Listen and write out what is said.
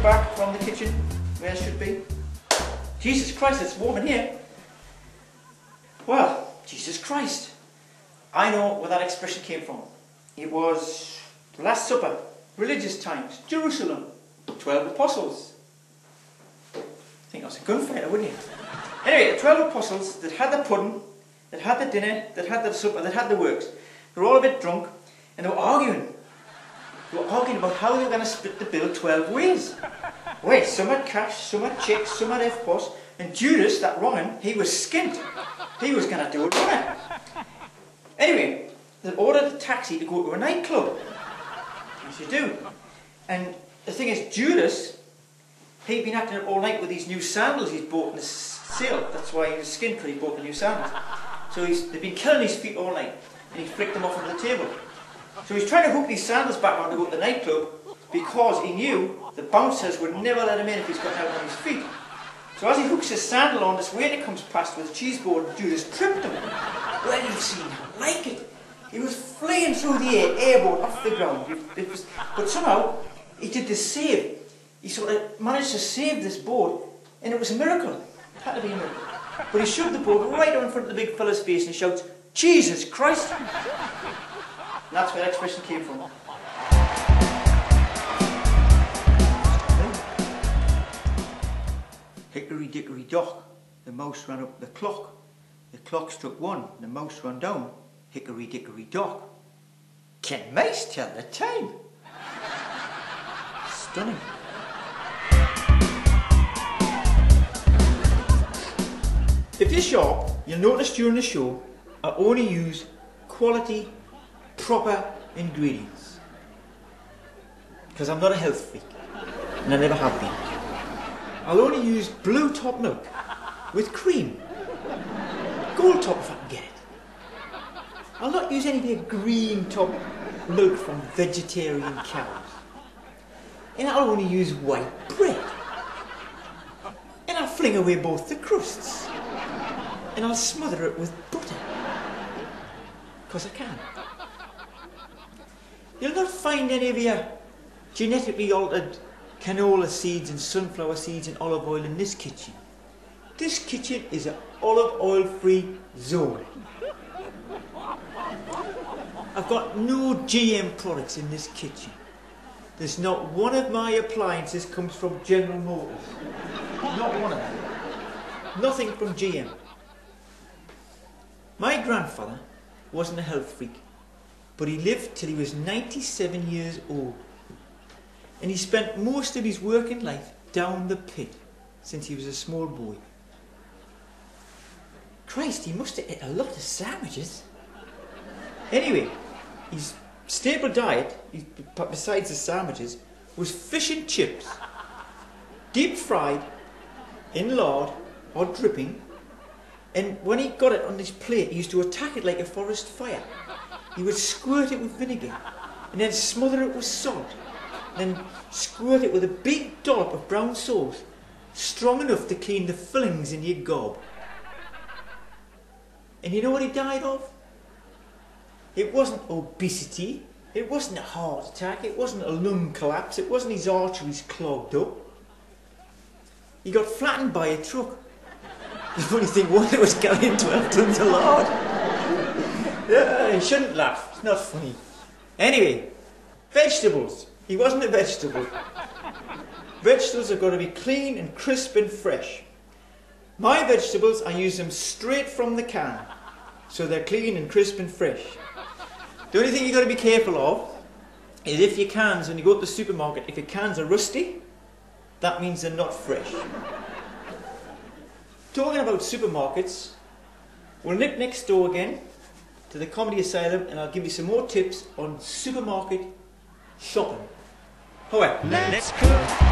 coming back from the kitchen where it should be. Jesus Christ, it's warm in here. Well, Jesus Christ. I know where that expression came from. It was the Last Supper, religious times, Jerusalem, 12 apostles. I think that was a gunfighter, wouldn't you? Anyway, the 12 apostles that had the pudding, that had the dinner, that had the supper, that had the works. They were all a bit drunk and they were arguing. They were arguing about how they were going to split the bill 12 ways. Wait, some had cash, some had checks, some had F-post, and Judas, that wrong'un, he was skint. He was going to do a runner. Anyway, they ordered a taxi to go to a nightclub. As you do. And the thing is, Judas, he'd been acting up all night with these new sandals he's bought in the sale. That's why he was skint, because he bought the new sandals. So they've been killing his feet all night, and he flicked them off onto the table. So he's trying to hook these sandals back on to go to the nightclub, because he knew the bouncers would never let him in if he's got out on his feet. So as he hooks his sandal on, this waiter comes past with a cheese board, and Judas tripped him. Well, you've seen nothing like it. He was flying through the air, airborne, off the ground. But somehow, he did this save. He sort of managed to save this board, and it was a miracle. It had to be a miracle. But he shoved the board right in front of the big fella's face and he shouts, Jesus Christ! And that's where that expression came from. Hickory dickory dock, the mouse ran up the clock. The clock struck 1, the mouse ran down. Hickory dickory dock. Can mice tell the time? Stunning. If you're sharp, you'll notice during the show I only use quality, proper ingredients. Because I'm not a health freak, and I never have been. I'll only use blue top milk with cream. Gold top if I can get it. I'll not use any of the green top milk from vegetarian cows. And I'll only use white bread. And I'll fling away both the crusts. And I'll smother it with butter. Because I can. You'll not find any of your genetically altered canola seeds and sunflower seeds and olive oil in this kitchen. This kitchen is an olive oil free zone. I've got no GM products in this kitchen. There's not one of my appliances comes from General Motors. Not one of them. Nothing from GM. My grandfather wasn't a health freak, but he lived till he was 97 years old. And he spent most of his working life down the pit since he was a small boy. Christ, he must have ate a lot of sandwiches. Anyway, his staple diet, besides the sandwiches, was fish and chips. Deep fried, in lard or dripping. And when he got it on his plate, he used to attack it like a forest fire. He would squirt it with vinegar, and then smother it with salt, and then squirt it with a big dollop of brown sauce, strong enough to clean the fillings in your gob. And you know what he died of? It wasn't obesity, it wasn't a heart attack, it wasn't a lung collapse, it wasn't his arteries clogged up. He got flattened by a truck. The funny thing was, it was carrying 12 tons of lard. Yeah, you shouldn't laugh, it's not funny. Anyway, vegetables. He wasn't a vegetable. Vegetables have got to be clean and crisp and fresh. My vegetables, I use them straight from the can, so they're clean and crisp and fresh. The only thing you've got to be careful of is if your cans, when you go to the supermarket, if your cans are rusty, that means they're not fresh. Talking about supermarkets, we'll nip next door again to the Comedy Asylum and I'll give you some more tips on supermarket shopping. Alright, let's go.